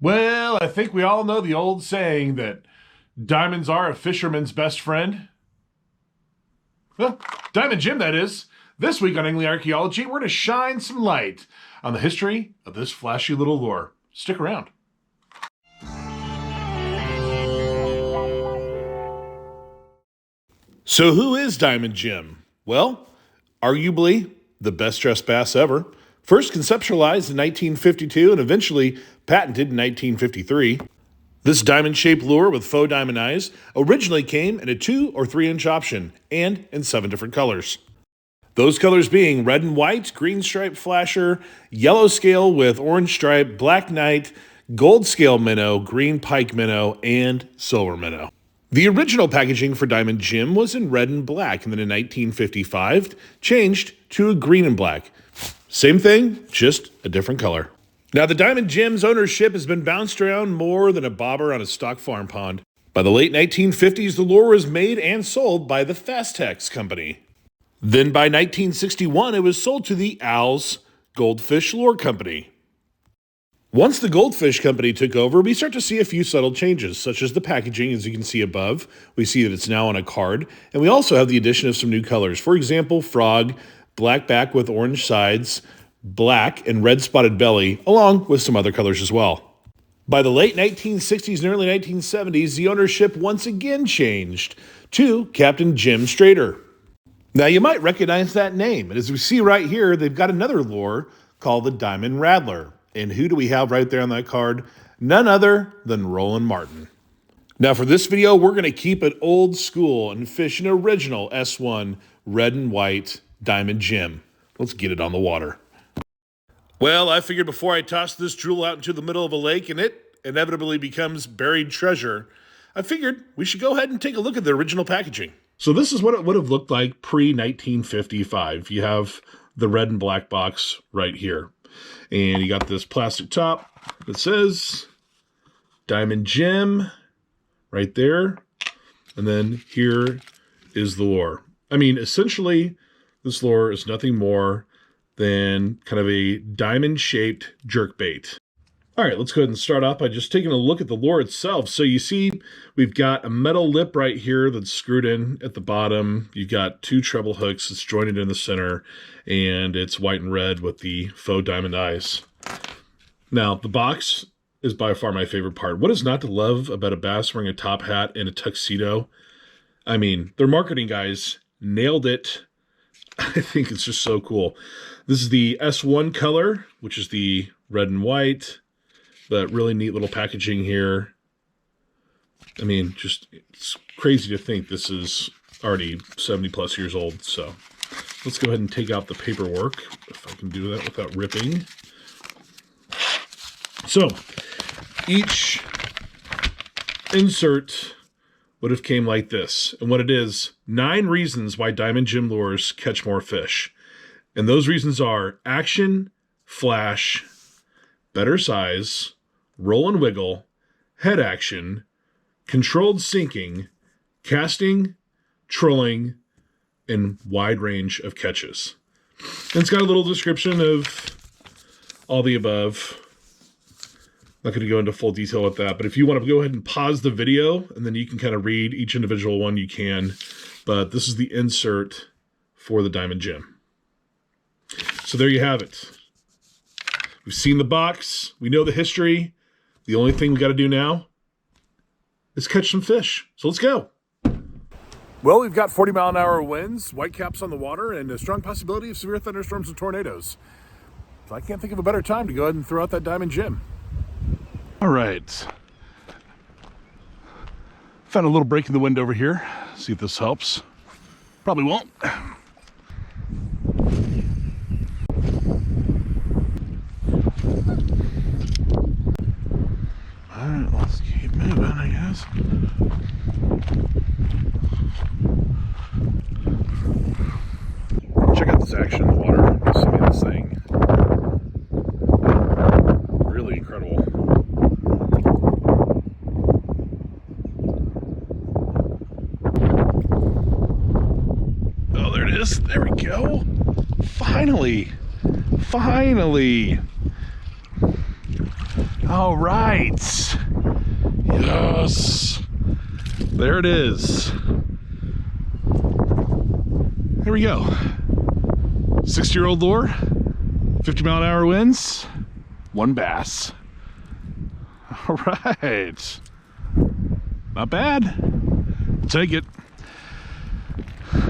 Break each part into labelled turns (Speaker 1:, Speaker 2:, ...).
Speaker 1: Well, I think we all know the old saying that diamonds are a fisherman's best friend. Well, Diamond Jim, that is. This week on Angling Archaeology, we're going to shine some light on the history of this flashy little lure. Stick around. So who is Diamond Jim? Well, arguably the best dressed bass ever. First conceptualized in 1952 and eventually patented in 1953. This diamond-shaped lure with faux diamond eyes originally came in a 2 or 3 inch option and in 7 different colors. Those colors being red and white, green stripe flasher, yellow scale with orange stripe, black knight, gold scale minnow, green pike minnow, and silver minnow. The original packaging for Diamond Jim was in red and black, and then in 1955 changed to a green and black. Same thing, just a different color. Now, the Diamond Jim's ownership has been bounced around more than a bobber on a stock farm pond. By the late 1950s, the lure was made and sold by the Fastex Company. Then by 1961, it was sold to the Al's Goldfish Lure Company. Once the Goldfish Company took over, we start to see a few subtle changes, such as the packaging, as you can see above. We see that it's now on a card, and we also have the addition of some new colors. For example, frog, black back with orange sides, black and red spotted belly, along with some other colors as well. By the late 1960s and early 1970s, the ownership once again changed to Captain Jim Strader. Now, you might recognize that name, and as we see right here, they've got another lure called the Diamond Rattler. And who do we have right there on that card? None other than Roland Martin. Now, for this video, we're going to keep it old school and fish an original S1 red and white Diamond Jim. Let's get it on the water. Well, I figured before I toss this jewel out into the middle of a lake and it inevitably becomes buried treasure, I figured we should go ahead and take a look at the original packaging. So this is what it would have looked like pre-1955. You have the red and black box right here. And you got this plastic top that says Diamond Jim right there. And then here is the lure. I mean, essentially, this lure is nothing more than kind of a diamond-shaped jerkbait. All right, let's go ahead and start off by just taking a look at the lure itself. So you see we've got a metal lip right here that's screwed in at the bottom. You've got 2 treble hooks that's jointed in the center, and it's white and red with the faux diamond eyes. Now, the box is by far my favorite part. What is not to love about a bass wearing a top hat and a tuxedo? I mean, their marketing guys nailed it. I think it's just so cool. This is the S1 color, which is the red and white, but really neat little packaging here. I mean, just it's crazy to think this is already 70 plus years old. So let's go ahead and take out the paperwork, if I can do that without ripping. So each insert would have came like this. And what it is, 9 reasons why Diamond Jim lures catch more fish. And those reasons are action, flash, better size, roll and wiggle, head action, controlled sinking, casting, trolling, and wide range of catches. And it's got a little description of all the above. Not going to go into full detail with that, but if you want to go ahead and pause the video, and then you can kind of read each individual one, you can. But this is the insert for the Diamond Jim. So there you have it. We've seen the box. We know the history. The only thing we got to do now is catch some fish. So let's go. Well, we've got 40-mile-an-hour winds, whitecaps on the water, and a strong possibility of severe thunderstorms and tornadoes. So I can't think of a better time to go ahead and throw out that Diamond Jim. All right. Found a little break in the wind over here. See if this helps. Probably won't. All right, let's keep moving, I guess. Check out this action in the water. See this thing. Really incredible. Oh, there it is. There we go. Finally. All right. Yes. There it is. Here we go. 60-year-old lure, 50-mile-an-hour winds, 1 bass. All right. Not bad. I'll take it.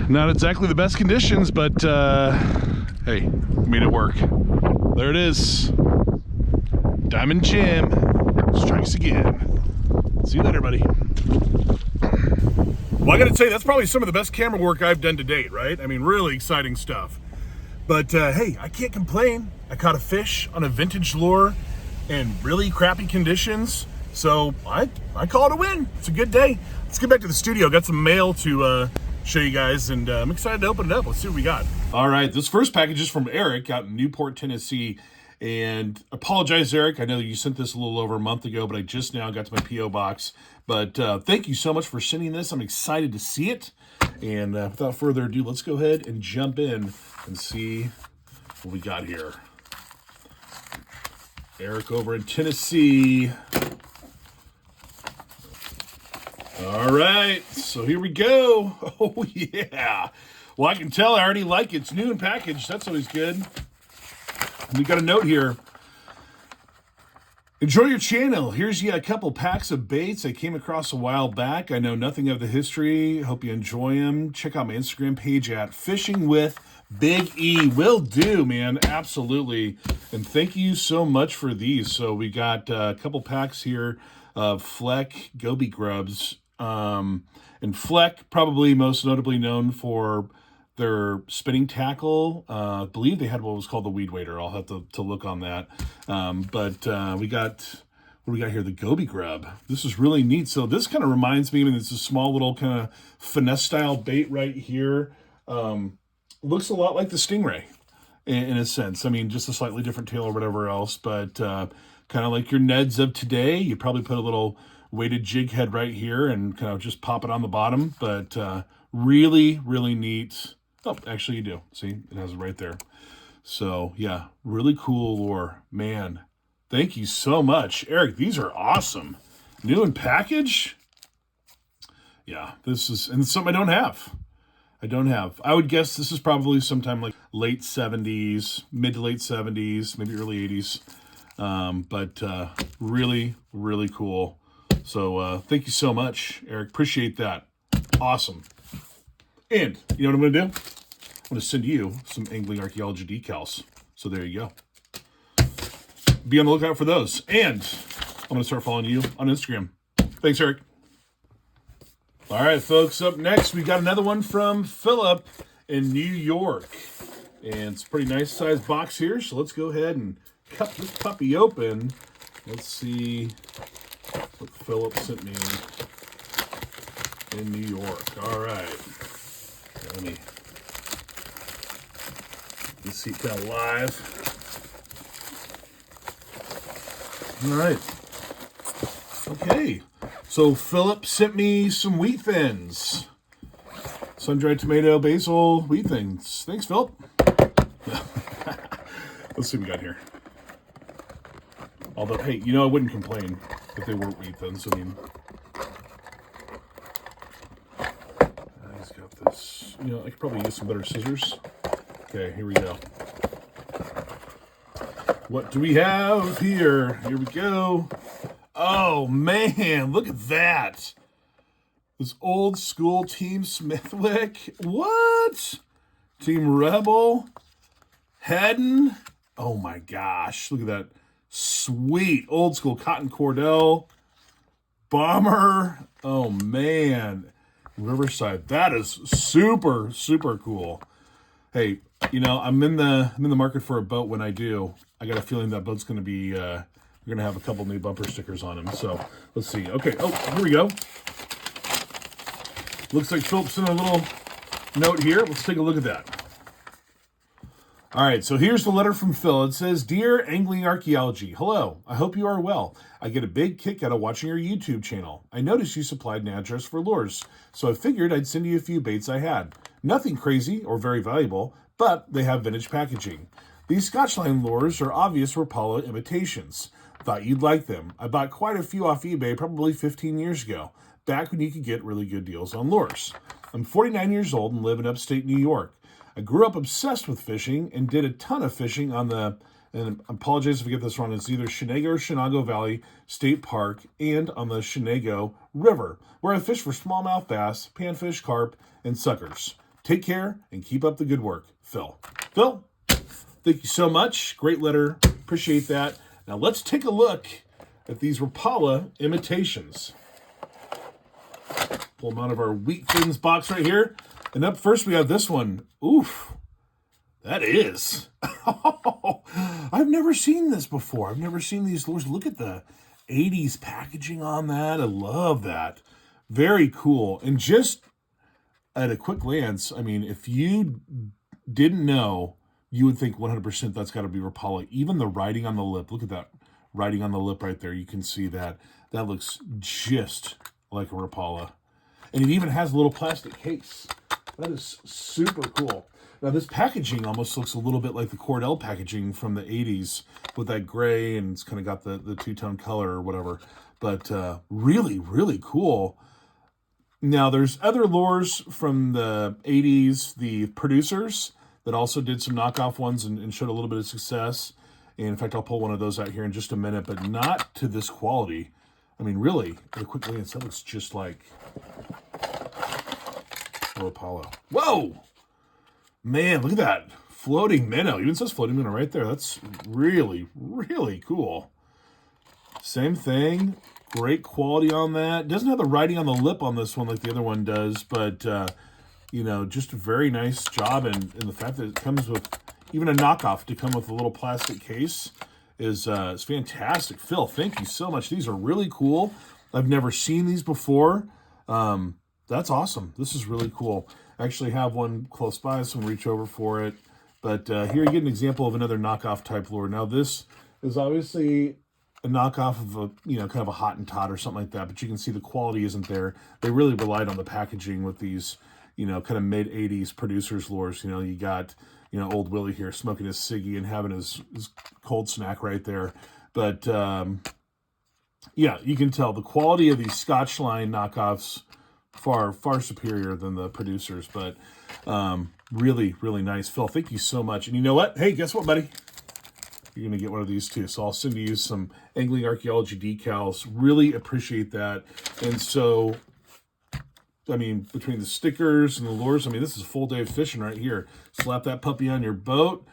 Speaker 1: Not exactly the best conditions, but hey, made it work. There it is. Diamond Jim strikes again. See you later, buddy. Well, I gotta say, that's probably some of the best camera work I've done to date, right? I mean, really exciting stuff. But hey, I can't complain. I caught a fish on a vintage lure in really crappy conditions. So I call it a win. It's a good day. Let's get back to the studio. Got some mail to show you guys, and I'm excited to open it up. Let's see what we got. All right, this first package is from Eric out in Newport, Tennessee. And apologize, Eric. I know you sent this a little over a month ago, but I just now got to my P.O. box. But thank you so much for sending this. I'm excited to see it. And without further ado, let's go ahead and jump in and see what we got here. Eric over in Tennessee. All right, so here we go. Oh, yeah. Well, I can tell I already like it. It's new and packaged. That's always good. We got a note here. Enjoy your channel. Here's a couple packs of baits I came across a while back. I know nothing of the history. Hope you enjoy them. Check out my Instagram page at Fishing with Big E. Will do, man. Absolutely. And thank you so much for these. So we got a couple packs here of Fleck Goby Grubs. And Fleck, probably most notably known for their spinning tackle. I believe they had what was called the weed waiter. I'll have to look on that. But we got, what do we got here? The Goby Grub. This is really neat. So this kind of reminds me, I mean, it's a small little kind of finesse style bait right here. Looks a lot like the Stingray in a sense. I mean, just a slightly different tail or whatever else, but kind of like your Neds of today. You probably put a little weighted jig head right here and kind of just pop it on the bottom, but really, really neat. Oh, actually you do. See, it has it right there. So yeah, really cool lure. Man, thank you so much. Eric, these are awesome. New and package? Yeah, this is, and something I don't have. I would guess this is probably sometime like late 70s, mid to late 70s, maybe early 80s. But really, really cool. So thank you so much, Eric. Appreciate that. Awesome. And you know what I'm going to do? I'm going to send you some Angling Archaeology decals. So there you go. Be on the lookout for those. And I'm going to start following you on Instagram. Thanks, Eric. All right, folks. Up next, we got another one from Philip in New York. And it's a pretty nice sized box here. So let's go ahead and cut this puppy open. Let's see what Philip sent me in New York. All right. Let's see, kind of live. All right. Okay. So Philip sent me some wheat thins. Sun-dried tomato, basil, wheat thins. Thanks, Philip. Let's see what we got here. Although, hey, you know, I wouldn't complain if they weren't wheat thins. I mean, he's got this. You know, I could probably use some better scissors. Okay, here we go. What do we have here? Here we go. Oh, man, look at that. This old school Team Smithwick. What? Team Rebel. Haddon. Oh, my gosh. Look at that. Sweet. Old school Cotton Cordell. Bomber. Oh, man. Riverside. That is super, super cool. Hey, you know, I'm in the market for a boat. When I do, I got a feeling that boat's going to be, we're going to have a couple new bumper stickers on him. So let's see. Okay. Oh, here we go. Looks like Philip sent a little note here. Let's take a look at that. All right. So here's the letter from Phil. It says, "Dear Angling Archaeology, hello. I hope you are well. I get a big kick out of watching your YouTube channel. I noticed you supplied an address for lures, so I figured I'd send you a few baits I had. Nothing crazy or very valuable, but they have vintage packaging. These Scotchline lures are obvious Rapala imitations. Thought you'd like them. I bought quite a few off eBay probably 15 years ago, back when you could get really good deals on lures. I'm 49 years old and live in upstate New York. I grew up obsessed with fishing and did a ton of fishing on the, and I apologize if I get this wrong, it's either Shenango or Shenango Valley State Park and on the Shenango River, where I fish for smallmouth bass, panfish, carp, and suckers. Take care and keep up the good work, Phil. Phil, thank you so much. Great letter. Appreciate that. Now let's take a look at these Rapala imitations. Pull them out of our Wheat Thins box right here. And up first we have this one. Oof. That is. I've never seen this before. I've never seen these lures. Look at the 80s packaging on that. I love that. Very cool. And just at a quick glance, I mean, if you didn't know, you would think 100% that's got to be Rapala. Even the writing on the lip. Look at that writing on the lip right there. You can see that. That looks just like a Rapala. And it even has a little plastic case. That is super cool. Now, this packaging almost looks a little bit like the Cordell packaging from the 80s with that gray, and it's kind of got the two-tone color or whatever. But really, really cool. Now, there's other lures from the 80s, the producers, that also did some knockoff ones and showed a little bit of success. And in fact, I'll pull one of those out here in just a minute, but not to this quality. I mean, really, at a quick glance, that looks just like Rapala. Whoa! Man, look at that. Floating minnow. Even says floating minnow right there. That's really, really cool. Same thing. Great quality on that. Doesn't have the writing on the lip on this one like the other one does, but just a very nice job, and the fact that it comes with even a knockoff to come with a little plastic case is fantastic. Phil, thank you so much. These are really cool. I've never seen these before. That's awesome. This is really cool. I actually have one close by, so I'm reach over for it. But here you get an example of another knockoff type lure. Now this is obviously a knockoff of a, kind of a Hottentot or something like that, but you can see the quality isn't there. They really relied on the packaging with these, kind of mid-80s producers lures. You got, old Willie here smoking his ciggy and having his cold snack right there. But, yeah, you can tell the quality of these Scotch line knockoffs far, far superior than the producers. But really, really nice. Phil, thank you so much. And you know what? Hey, guess what, buddy? You're going to get one of these too. So I'll send you some Angling Archaeology decals. Really appreciate that. And so, I mean, between the stickers and the lures, I mean, this is a full day of fishing right here. Slap that puppy on your boat,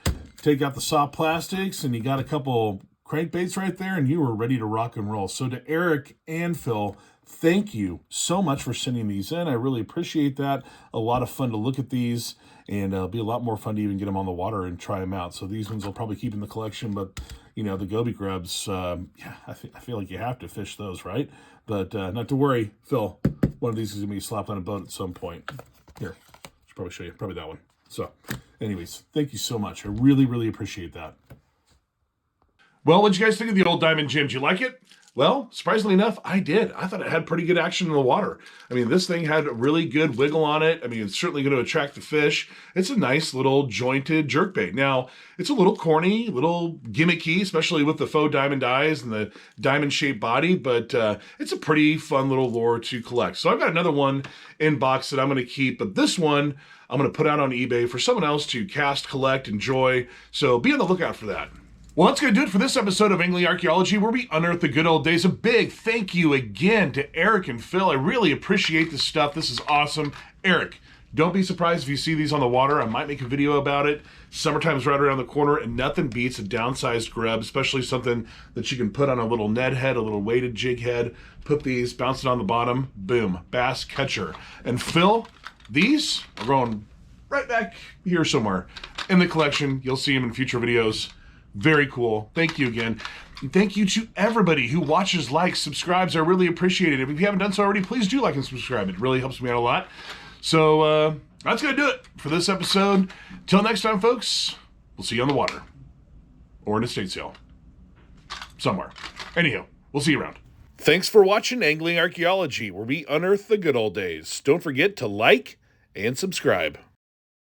Speaker 1: take out the soft plastics, and you got a couple crankbaits right there, and you were ready to rock and roll. So to Eric and Phil, thank you so much for sending these in. I really appreciate that. A lot of fun to look at these, and it'll be a lot more fun to even get them on the water and try them out. So these ones I'll probably keep in the collection, but, the goby grubs, I feel like you have to fish those, right? But not to worry, Phil. One of these is going to be slapped on a boat at some point. Here, I should probably show you. Probably that one. So, anyways, thank you so much. I really, really appreciate that. Well, what'd you guys think of the old Diamond Jim? Did you like it? Well, surprisingly enough, I did. I thought it had pretty good action in the water. I mean, this thing had a really good wiggle on it. I mean, it's certainly going to attract the fish. It's a nice little jointed jerkbait. Now, it's a little corny, a little gimmicky, especially with the faux diamond eyes and the diamond-shaped body, but it's a pretty fun little lure to collect. So I've got another one in box that I'm going to keep, but this one I'm going to put out on eBay for someone else to cast, collect, enjoy. So be on the lookout for that. Well, that's going to do it for this episode of Angling Archaeology, where we unearth the good old days. A big thank you again to Eric and Phil. I really appreciate this stuff. This is awesome. Eric, don't be surprised if you see these on the water. I might make a video about it. Summertime's right around the corner, and nothing beats a downsized grub, especially something that you can put on a little Ned head, a little weighted jig head. Put these, bounce it on the bottom, boom, bass catcher. And Phil, these are going right back here somewhere in the collection. You'll see them in future videos. Very cool. Thank you again. And thank you to everybody who watches, likes, subscribes. I really appreciate it. If you haven't done so already, please do like and subscribe. It really helps me out a lot. So that's going to do it for this episode. Till next time, folks, we'll see you on the water. Or in a estate sale. Somewhere. Anyhow, we'll see you around. Thanks for watching Angling Archaeology, where we unearth the good old days. Don't forget to like and subscribe.